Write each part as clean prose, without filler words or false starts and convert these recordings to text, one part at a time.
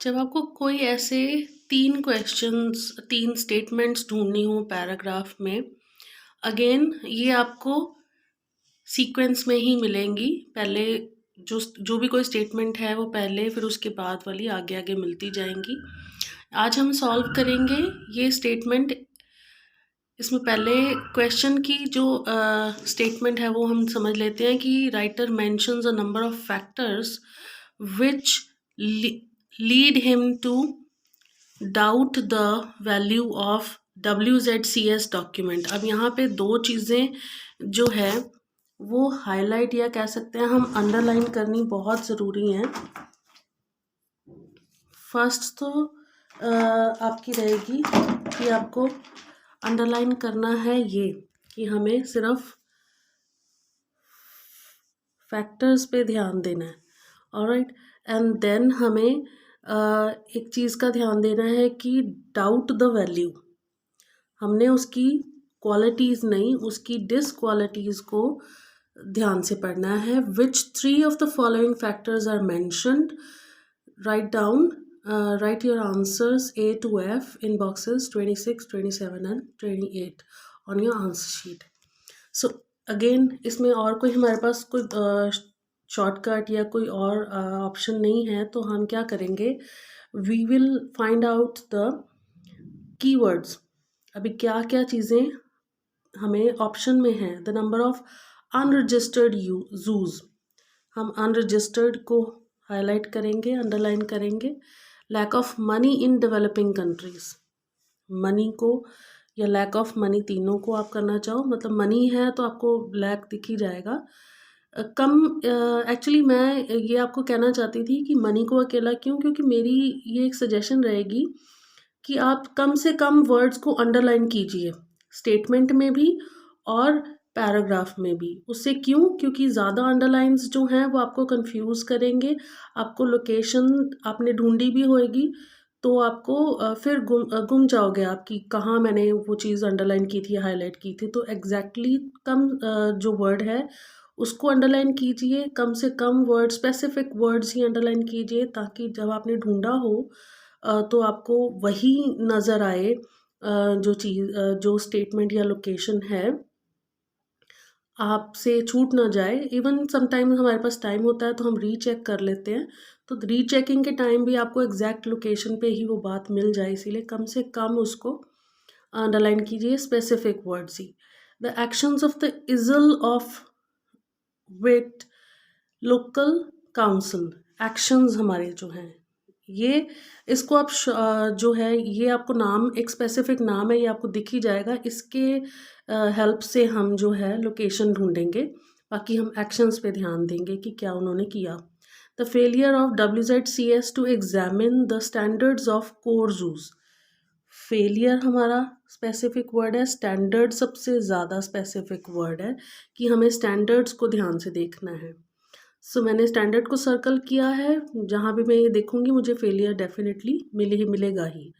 जब आपको कोई ऐसे 3 क्वेश्चंस 3 स्टेटमेंट्स ढूँढनी हो पैराग्राफ में, अगेन ये आपको सीक्वेंस में ही मिलेंगी। पहले जो भी कोई स्टेटमेंट है वो पहले, फिर उसके बाद वाली आगे-आगे मिलती जाएँगी। आज हम सॉल्व करेंगे ये स्टेटमेंट। इसमें पहले क्वेश्चन की जो स्टेटमेंट है वो हम समझ लेते हैं कि writer mentions a number of factors which lead him to doubt the value of WZCS document. अब यहाँ पे 2 चीज़ें जो है वो हाईलाइट या कह सकते हैं हम अंडरलाइन करनी बहुत ज़रूरी हैं। फर्स्ट तो आपकी रहेगी कि आपको अंडरलाइन करना है ये कि हमें सिर्फ फैक्टर्स पे ध्यान देना है। ऑलराइट, एंड देन हमें एक चीज़ का ध्यान देना है कि डाउट द वैल्यू। हमने उसकी क्वालिटीज़ नहीं, उसकी डिसक्वालिटीज़ को ध्यान से पढ़ना है। Which 3 of the following factors are mentioned, right down, write your answers A to F in boxes 26, 27 and 28 on your answer sheet. So again इसमें और कोई हमारे पास कोई शॉर्टकट या कोई और ऑप्शन नहीं है, तो हम क्या करेंगे, we will find out the keywords. अभी क्या क्या चीज़ें हमें ऑप्शन में है। The number of unregistered Jews, हम अनरजिस्टर्ड को हाईलाइट करेंगे, अंडरलाइन करेंगे। Lack of money in developing countries, money को या लैक ऑफ मनी, तीनों को आप करना चाहो, मतलब मनी है तो आपको लैक दिख ही जाएगा। एक्चुअली मैं ये आपको कहना चाहती थी कि मनी को अकेला क्यों, क्योंकि मेरी ये एक सजेशन रहेगी कि आप कम से कम वर्ड्स को अंडरलाइन कीजिए, स्टेटमेंट में भी और पैराग्राफ में भी। उससे क्यों, क्योंकि ज़्यादा अंडरलाइंस जो हैं वो आपको कंफ्यूज करेंगे। आपको लोकेशन आपने ढूंढी भी होएगी तो आपको फिर गुम जाओगे आप कि कहाँ मैंने वो चीज़ अंडरलाइन की थी, हाईलाइट की थी। तो एग्जैक्टली कम जो वर्ड है उसको अंडरलाइन कीजिए, कम से कम वर्ड, स्पेसिफिक वर्ड्स ही अंडरलाइन कीजिए, ताकि जब आपने ढूंढा हो तो आपको वही नज़र आए, जो चीज़ जो स्टेटमेंट या लोकेशन है आपसे छूट ना जाए। इवन समटाइम हमारे पास टाइम होता है तो हम रीचेक कर लेते हैं, तो रीचेकिंग के टाइम भी आपको एग्जैक्ट लोकेशन पे ही वो बात मिल जाए, इसीलिए कम से कम उसको अंडरलाइन कीजिए, स्पेसिफिक वर्ड्स ही। The actions of the isle of Wight local council, actions हमारे जो हैं ये, इसको आप जो है ये आपको नाम, एक स्पेसिफिक नाम है, ये आपको दिख ही जाएगा। इसके हेल्प से हम जो है लोकेशन ढूंढेंगे, बाकी हम एक्शंस पे ध्यान देंगे कि क्या उन्होंने किया। The failure of WZCS to examine the standards of core zoos, failure हमारा स्पेसिफिक वर्ड है, स्टैंडर्ड सबसे ज़्यादा स्पेसिफिक वर्ड है कि हमें स्टैंडर्ड्स को ध्यान से देखना है। सो मैंने स्टैंडर्ड को सर्कल किया है, जहाँ भी मैं ये देखूंगी मुझे फेलियर डेफिनेटली मिलेगा ही।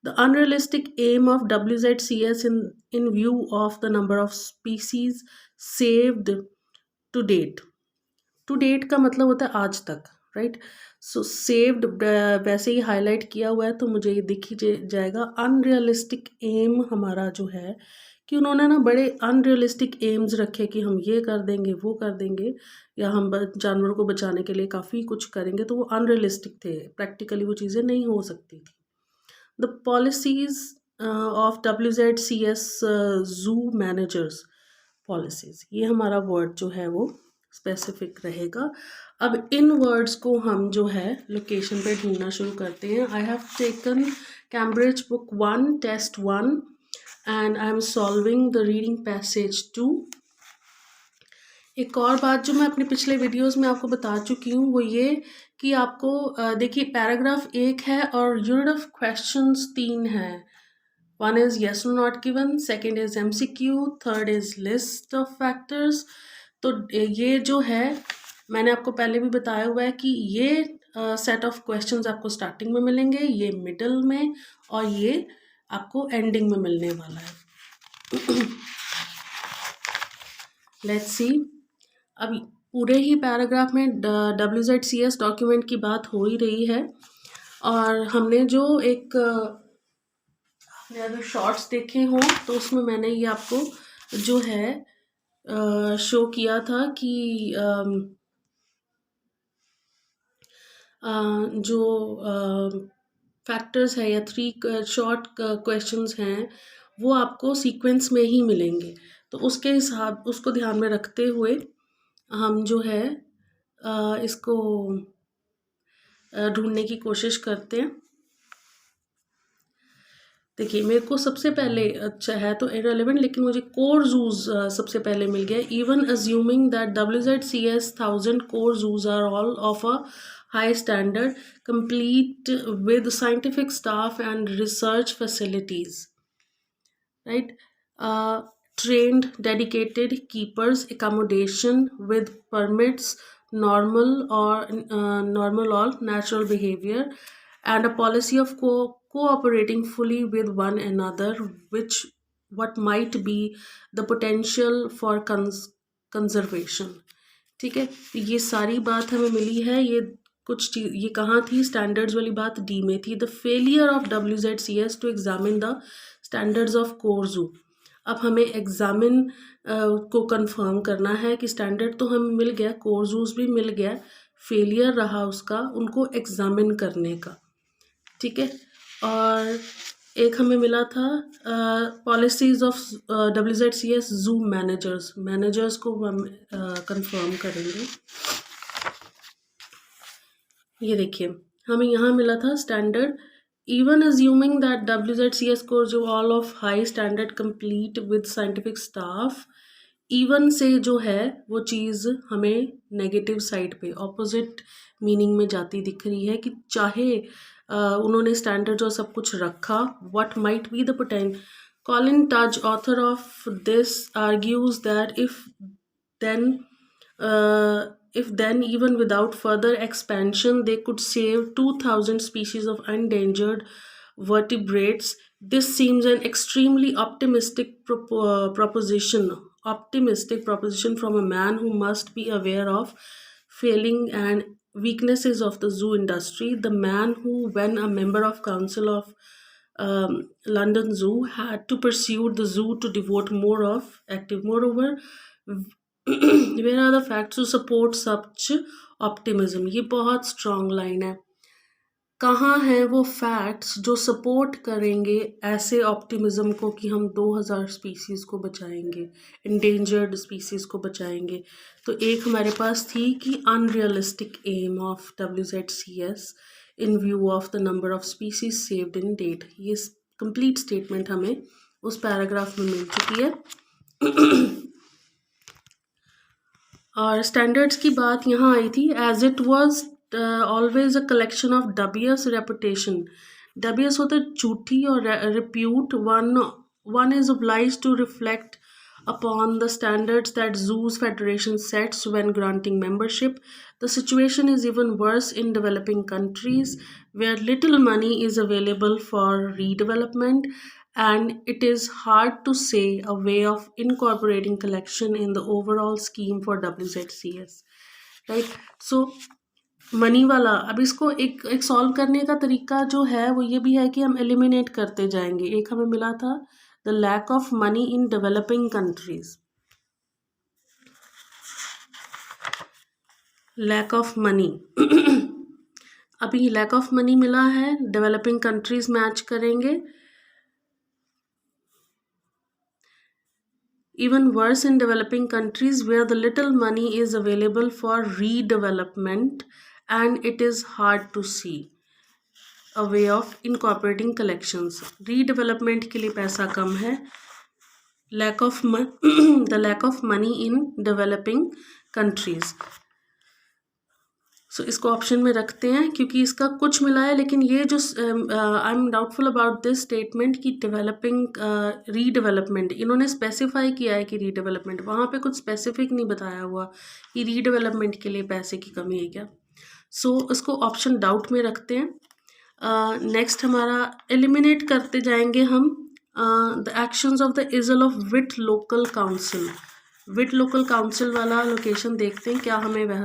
The unrealistic aim of WZCS in view of the number of species saved to date. To date का मतलब होता है आज तक, राइट। सो सेव्ड वैसे ही हाईलाइट किया हुआ है तो मुझे ये दिख ही जाएगा। अनरियलिस्टिक एम हमारा जो है कि उन्होंने ना बड़े अनरियलिस्टिक एम्स रखे कि हम ये कर देंगे, वो कर देंगे, या हम जानवरों को बचाने के लिए काफ़ी कुछ करेंगे, तो वो अनरियलिस्टिक थे, प्रैक्टिकली वो चीज़ें नहीं हो सकती थी। द पॉलिसीज ऑफ WZCS जू मैनेजर्स पॉलिसीज, ये हमारा वर्ड जो है वो स्पेसिफिक रहेगा। अब इन वर्ड्स को हम जो है लोकेशन पे ढूंढना शुरू करते हैं। I have taken Cambridge book 1 test 1 and I am solving the reading passage 2। एक और बात जो मैं अपने पिछले वीडियोस में आपको बता चुकी हूँ वो ये कि आपको देखिए पैराग्राफ 1 है और यूनिट ऑफ क्वेश्चंस 3 है। वन इज येस और not given, second is MCQ, third is list of factors. तो ये जो है मैंने आपको पहले भी बताया हुआ है कि ये सेट ऑफ क्वेश्चंस आपको स्टार्टिंग में मिलेंगे, ये मिडल में, और ये आपको एंडिंग में मिलने वाला है। लेट्स सी, अब पूरे ही पैराग्राफ में WZCS डॉक्यूमेंट की बात हो ही रही है। और हमने जो एक आपने अगर शॉर्ट्स देखे हों तो उसमें मैंने ये आपको जो है शो किया था कि जो फैक्टर्स है या 3 शॉर्ट क्वेश्चंस हैं वो आपको सीक्वेंस में ही मिलेंगे। तो उसके हिसाब उसको ध्यान में रखते हुए हम जो है इसको ढूंढने की कोशिश करते हैं। देखिए मेरे को सबसे पहले अच्छा है तो इररिलेवेंट, लेकिन मुझे कोर जूज सबसे पहले मिल गया। Even assuming that WZCS 1000 core zoos are all of a high standard, complete with scientific staff and research facilities, right? Trained dedicated keepers, accommodation with permits, normal or natural behavior, and a policy of cooperating fully with one another, which what might be the potential for conservation। ठीक है, तो ये सारी बात हमें मिली है। ये कुछ चीज ये कहाँ थी, स्टैंडर्ड्स वाली बात डी में थी। The failure of WZCS to examine the standards of core zoo. अब हमें एग्जामिन को कंफर्म करना है कि स्टैंडर्ड तो हमें मिल गया, कोर जूस भी मिल गया, फेलियर रहा उसका उनको एग्जामिन करने का। ठीक है, और एक हमें मिला था पॉलिसीज ऑफ WZCS जू मैनेजर्स को हम कंफर्म करेंगे। ये देखिए हमें यहाँ मिला था standard, even assuming that WZCS course जो all of high standard complete with scientific staff, even से जो है वो चीज़ हमें नेगेटिव साइड पे ऑपोजिट मीनिंग में जाती दिख रही है कि चाहे उन्होंने स्टैंडर्ड जो सब कुछ रखा, what might be the potential. Colin touch author of this argues that if then even without further expansion they could save 2000 species of endangered vertebrates, this seems an extremely optimistic proposition from a man who must be aware of failing and weaknesses of the zoo industry, the man who, when a member of council of London Zoo, had to pursue the zoo to devote more of active. Moreover, where are the facts to support such optimism? ये बहुत strong line है। कहाँ हैं वो facts जो support करेंगे ऐसे optimism को कि हम 2000 स्पीसीज़ को बचाएंगे, इंडेंजर्ड स्पीसीज़ को बचाएंगे। तो एक हमारे पास थी कि unrealistic aim of WZCS in view of the number of species saved in date. ये कंप्लीट स्टेटमेंट हमें उस पैराग्राफ में मिल चुकी है। और स्टैंडर्ड्स की बात यहाँ आई थी, as it was always a collection of dubious reputation. Dubious होता है झूठी और repute. One is obliged to reflect upon the standards that zoos federation sets when granting membership. The situation is even worse in developing countries where little money is available for redevelopment, and it is hard to say a way of incorporating collection in the overall scheme for WZCS, right? So money वाला, अब इसको एक solve करने का तरीका जो है वो ये भी है कि हम एलिमिनेट करते जाएंगे। एक हमें मिला था the lack of money in developing countries, lack of money अभी लैक ऑफ मनी मिला है, डेवलपिंग कंट्रीज मैच करेंगे। Even worse in developing countries where the little money is available for redevelopment and it is hard to see a way of incorporating collections. Redevelopment के लिए पैसा कम है, the lack of money in developing countries. सो इसको option में रखते हैं क्योंकि इसका कुछ मिला है, लेकिन ये जो I am doubtful about this statement कि डेवलपिंग रीडेवलपमेंट, इन्होंने स्पेसिफाई किया है कि रीडेवलपमेंट, वहाँ पे कुछ स्पेसिफिक नहीं बताया हुआ कि रीडेवलपमेंट के लिए पैसे की कमी है क्या। सो इसको ऑप्शन डाउट में रखते हैं। नेक्स्ट हमारा एलिमिनेट करते जाएंगे हम the actions of the isle of Wight local council. Wight local council वाला लोकेशन देखते हैं क्या हमें वह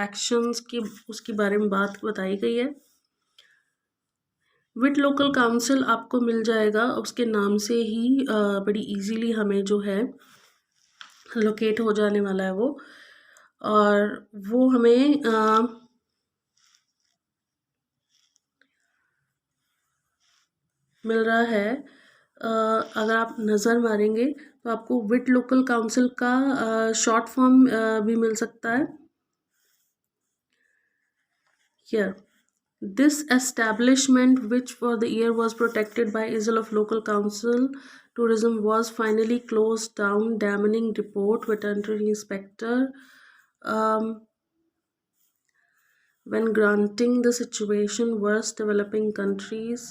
एक्शंस की उसके बारे में बात बताई गई है। विट लोकल काउंसिल आपको मिल जाएगा, उसके नाम से ही बड़ी इजीली हमें जो है लोकेट हो जाने वाला है वो। और वो हमें मिल रहा है, अगर आप नज़र मारेंगे तो आपको विट लोकल काउंसिल का शॉर्ट फॉर्म भी मिल सकता है। Here, this establishment, which for the year was protected by Isle of Local Council Tourism, was finally closed down. Damning report, veterinary inspector. Um, when granting the situation, worst developing countries